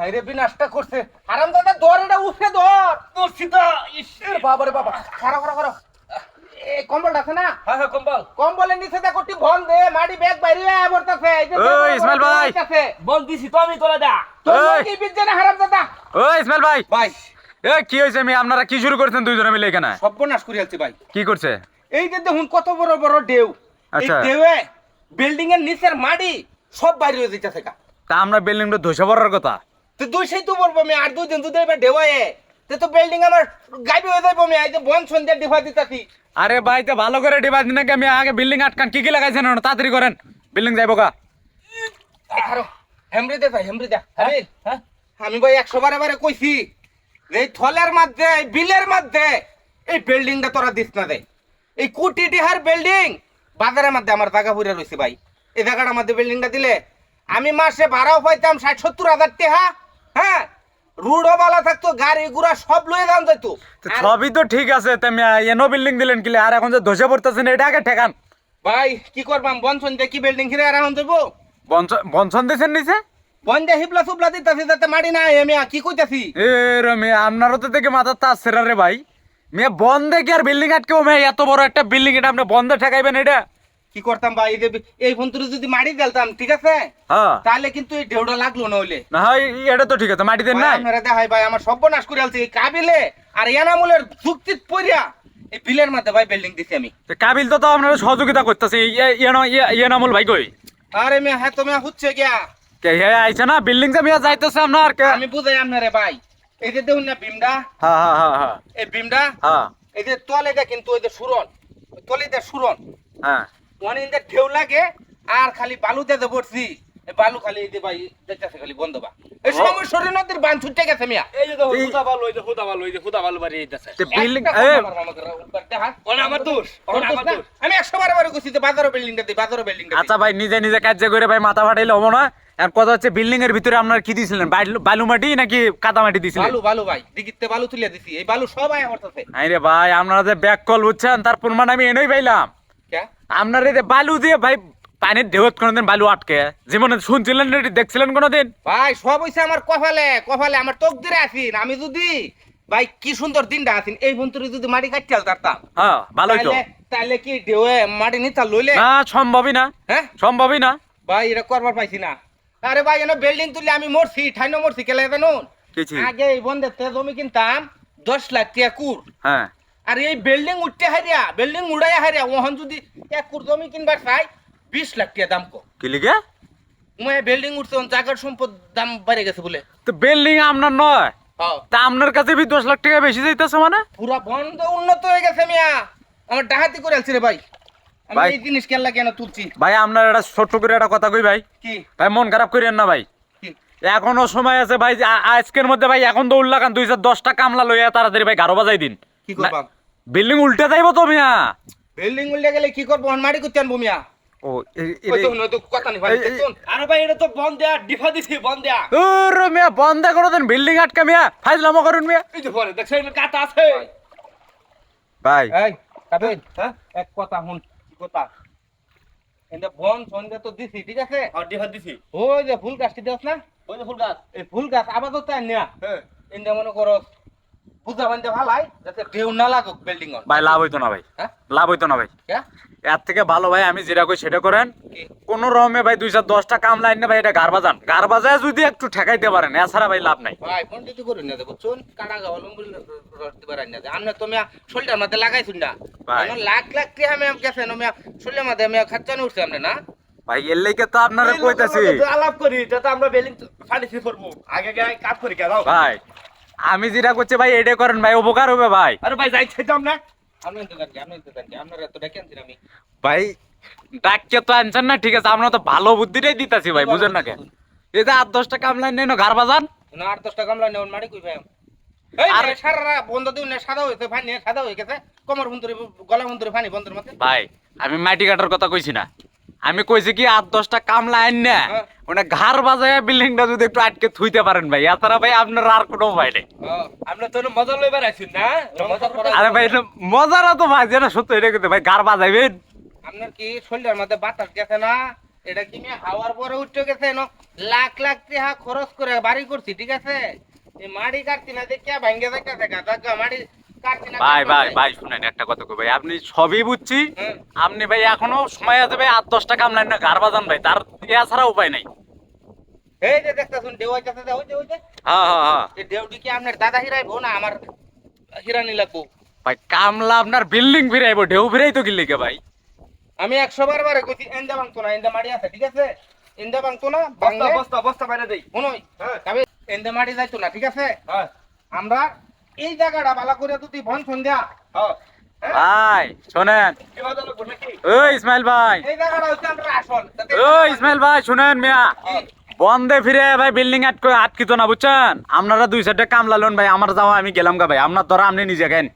হাইরে বিনাশটা করছে হারামজাদা ধর এটা উঠে ধর করছি তো এর বাবা রে বাবা খাড়া এই কম্বলটা আছে না হ্যাঁ হ্যাঁ কম্বল কম্বলের নিচে দেখো টি ভন দে মাটি ব্যাগ বাইরে পড়তাছে এই যে ওই ইসমাইল ভাই। বল দিছি তো আমি তোলা দা তোর ওই। কি বিজ্ঞান হারামজাদা ও ইসমাইল ভাই ভাই এ কি হয়েছে আমি আপনারা কি শুরু করছেন দুইজনে মিলে এখানে সর্বনাশ করে আলছি ভাই কি করছে এই যে দেখুন কত বড় বড় ঢেউ এই আচ্ছা। ঢেউয়ে বিল্ডিং এর নিচের মাটি সব বাইরে হয়ে যাইতেছে কা তা আমরা বিল্ডিংটা ধসে পড়ার কথা তো দুই সেই তো বলবো আমি আর দুই দিন যদি এবার ঢেউয়ে তো বিল্ডিং আমার গাইবে হয়ে যাইবো আমি এই যে বন সন্ধ্যা ডিফা দিতাছি আরে ভাই তো ভালো করে ডিভাইস নাকি আমি আগে বিল্ডিং আটকান কি কি লাগাইছেন ওটা তাড়াতাড়ি করেন বিল্ডিং যাইবো কা আরো হেমরি দে ভাই হেমরি দে আরে হ্যাঁ আমি ভাই 100 বারে কইছি যে এই থলের মধ্যে এই বিলের মধ্যে এই বিল্ডিংটা তোরা দিস না দে এই কোটি টিহার বিল্ডিং বাজারের মধ্যে আমার জায়গা পুরে রইছে ভাই এই জায়গাটার মধ্যে বিল্ডিংটা দিলে আমি মাসে ভাড়াও পাইতাম 60-70 হাজার টাকা হ্যাঁ রুডও বালা থাকতো গাড়ি গুড়া সব লয়ে যান যাইতো তো সবই তো ঠিক আছে তুমি এনো বিল্ডিং দিলেন কিলে আর এখন যে ধসে পড়তেছেন এটা আগে ঠেকান ভাই কি করবাম বনসন দিয়ে কি বিল্ডিং ঘিরে আর এখন যাবো বনসন দিয়েছেন নিচে বন্ধে হিপলা সুপলা দিতাছি যাতে মাটি নাই আমি কি কইতাছি এ রে মেয়ে আপনারও তো দেখে মাথার তাস সেরা রে ভাই মেয়ে বন্ধে কি আর বিল্ডিং আটকেও মেয়ে এত বড় একটা বিল্ডিং এটা আপনি বন্ধে ঠেকাইবেন এটা কি করতাম ভাই এই ফোন তুই যদি মাটি দিলতাম ঠিক আছে হ্যাঁ তাহলে কিন্তু এই ঢেউটা লাগলো না হইলে না হয় এটা তো ঠিক আছে মাটি দেন নাই আপনারা দেখাই ভাই আমার সর্বনাশ করে আলছে এই কাবিলে আর এনামুলের যুক্তিত পড়িয়া এই বিলের মধ্যে ভাই বিল্ডিং দিছি আমি তো কাবিল তো আপনারা সহযোগিতা করতেছে ইয়ানামুল ভাই কই আরে মেয়ে হ্যাঁ তুমি হচ্ছে গিয়া কে হে আইছে না বিল্ডিং যে মিয়া যাইতেছে আপনার কে আমি বুঝাই আপনারে ভাই এই যে দেখুন না বিমডা হ্যাঁ হ্যাঁ হ্যাঁ হ্যাঁ এই বিমডা হ্যাঁ এই যে তলে দে কিন্তু ওই যে সুরন তলে দে সুরন হ্যাঁ অনেক ঢেউ লাগে আর খালি বালু দিয়ে পড়ছি এই বালু খালি এই যে ভাই দেখতেছে খালি বন্ধ বা এই সময় শরীর নদীর বান ছুটে গেছে মিয়া এই যে দেখো হুদা ভালো এই যে হুদা ভালো এই যে হুদা ভালো বাড়ি এইতাছে তো বিল্ডিং একটা এ আমার মামা করে উপর দেখা। ওনা আমার দোষ ওনা আমার দোষ আমি 100 বার কইছি যে বাজারও বিল্ডিংটা দিই বাজারও বিল্ডিংটা আচ্ছা ভাই নিজে নিজে কাজ করে ভাই মাথা ফাটাইলে হবো না আর কথা হচ্ছে বিল্ডিং এর ভিতরে আপনার কি দিছিলেন বালু মাটি নাকি কাদা মাটি দিছিলেন বালু বালু ভাই দিগিতে বালু তুলে দিছি এই বালু সব আয়া করতেছে আরে ভাই আপনারা যে ব্যাক কল বুঝছেন তার প্রমাণ আমি এনেই পাইলাম কে আপনার এই যে বালু দিয়ে ভাই পানির ঢেউত কোনোদিন বালু আটকে জীবনে শুনছিলেন না, এটি দেখছিলেন কোনোদিন ভাই সব হইছে আমার কপালে কপালে আমার তকদিরে আছিন আমি যদি ভাই কি সুন্দর দিনটা আছিন এই বন্ধুরে যদি মাটি কাটতে আলতাম হ্যাঁ ভালোই তো তাইলে কি ঢেউয়ে মাটি নিতা লইলে না সম্ভবই না হ্যাঁ সম্ভবই না ভাই এটা করবার পাইছি না আরে ভাই এনে বিল্ডিং তুলে আমি মরছি ঠাইনো মরছি কেলে জানুন কিছু আগে এই বন্ধেতে জমি কিনতাম 10 লাখ টাকা কুর হ্যাঁ আর এই বিল্ডিং উঠতে হারিয়া বিল্ডিং উড়াইয়া হারিয়া ওহন যদি 1 কুর জমি কিনবার চাই 20 লাখ টাকা দাম কো কি লিখে মই বিল্ডিং উঠছে জায়গার সম্পদ দাম বেড়ে গেছে বলে তো বিল্ডিং আপনার নয় হ্যাঁ তা আপনার কাছে বি 10 লাখ টাকা বেশি যাইতেছে মানে পুরা বন্ধ উন্নত হয়ে গেছে মিয়া আমার ডাহাতি করে আলছি রে ভাই আমি ভাই। এই জিনিস কেন কেন তুলছি ভাই আপনার একটা ছোট্ট করে একটা কথা কই ভাই কি ভাই মন খারাপ করেন না ভাই কি এখনো সময় আছে ভাই যে আজকের মধ্যে ভাই এখন তো উল্লাখান 210টা কামলা লইয়া তাড়াতাড়ি ভাই গারো বাজাই দিন কি করবাম বিল্ডিং উল্টে যাইব তো মিয়া বিল্ডিং উল্টে গেলে কি করবো মাটি করতে আনবো মিয়া ও ওই তো নয় তো কথা নেই ভাই দেখুন আরে ভাই এটা তো বন্ধ দেয়া ডিফা দিছি বন্ধ দেয়া মিয়া বন্ধ করে দেন বিল্ডিং আটকা মিয়া ফাইজলামো করুন মিয়া এই যে পরে দেখছেন কাটা আছে ভাই এই কাবিল হ্যাঁ এক কথা শুন কি কথা এন্ড বন সন্ধ্যা তো দিছি ঠিক আছে আর ডিফা দিছি ওই যে ফুল গাছটি দেখ না ওই যে ফুল গাছ এই ফুল গাছ আপাতত তাই না হ্যাঁ এন্ড মনে করো পূজা বান্ধে ভালাই যাতে ঢেউ না লাগুক বিল্ডিং অন ভাই লাভ হইতো না ভাই হ্যাঁ লাভ হইতো না ভাই কে এর থেকে ভালো ভাই আমি যেটা কই সেটা করেন কি কোন রকমে ভাই 210টা কাম লাইন না ভাই এটা গার বাজায় যদি একটু ঠেকাইতে পারেন এছাড়া ভাই লাভ নাই ভাই ফোন দিতে করুন না দেখো চুন কাটা গাওয়ালম বলে রতে পারেন না আমরা তো মিয়া শোল্ডার মধ্যে লাগাইছুন না ভাই। আমার লাখ লাখ টি আমি গেছে না মিয়া শোল্ডার মধ্যে মিয়া খাচ্চানো উঠছে আমরা না ভাই এর লেগে তো আপনারা কইতাছি আলাপ করি যাতে আমরা বেলিং ফাড়িছি করবো আগে গায়ে কাজ করি কেন ভাই আমি যেটা করছি ভাই এটা করেন ভাই উপকার হবে ভাই আরে ভাই যাইতে যাম না আপনি তো জানকি আপনারা তো ডেকে আনছেন আমি ভাই ডাককে তো আনছেন না ঠিক আছে আমরা তো ভালো বুদ্ধিটাই দিতাছি ভাই বুঝেন না কেন এই যে 8-10টা কাম লাইন নেন গার বাজান না 8-10 কামলা নেওয়ার মারি কই ভাই আর- এই সারা বন্ধ দিন না সাদা হইছে পানি সাদা হয়ে গেছে কোমর বন্ধুরে গলা বন্ধুরে পানি বন্ধের মধ্যে ভাই আমি মাটি কাটার কথা কইছি না আমি কইছি কি 8-10টা কাম লাইন না হ্যাঁ। ওনা ঘর বাজায় বিল্ডিংটা যদি একটু আটকে থুইতে পারেন ভাই এছাড়া ভাই আপনার আর কোনো উপায় নেই আমরা তো মজা লইবার আইছি না মজা করা আরে ভাই এটা মজার তো ভাই যেটা সত্য এটা কিন্তু ভাই গার বাজাইবেন আপনার কি শরীরের মধ্যে বাতাস গেছে না এটা কি আমি হাওয়ার পরে উঠে গেছে ন লাখ লাখ টাকা খরচ করে বাড়ি করছি ঠিক আছে এই মাটি কাটছি না দেখিয়া ভাঙ্গে যাইতেছে গাদা মাটি কাটছি না ভাই ভাই ভাই শুনেন একটা কথা কই ভাই আপনি সবই বুঝছি হুম। আপনি ভাই এখনো সময় আছে ভাই 8-10 টাকা আমলেন না গার বাজান ভাই তার ইয়া ছাড়া উপায় নাই। এই যে দেখতেছুন দেও হইতাছে ওই যে হ্যাঁ হ্যাঁ হ্যাঁ এই দেউটি কি আপনার দাদা হিরাইবো না আমার হিরানি লাগবো ভাই কামলা আপনার বিল্ডিং ফিরাইবো ঢেউ ফিরাই তো কিল্লিকে ভাই। আমি 100 বার বারে কইছি এন্দা ভাঙতো না এন্দা মাটি আছে ঠিক আছে এন্দা ভাঙতো না বস্তা ভাঙলে বস্তা বস্তা বাইরে দেই শুনুই হ্যাঁ তবে এন্দা মাটি যাইতো না ঠিক আছে হ্যাঁ আমরা এই জায়গাটা বালা করে যদি বন সন্ধ্যা হ্যাঁ ভাই শোনেন কি বাজার লাগবে নাকি ওই ইসমাইল ভাই এই জায়গাটা হচ্ছে আমরা আসল যাতে- ওই ইসমাইল ভাই শুনেন মিয়া কি? বন্ধে ফিরে ভাই বিল্ডিং আটকিত না বুঝছেন আপনারা 2 সাইডে কামলা লোন ভাই আমার যাওয়া আমি গেলাম গা ভাই আপনার ধরা আপনি নিজে খান।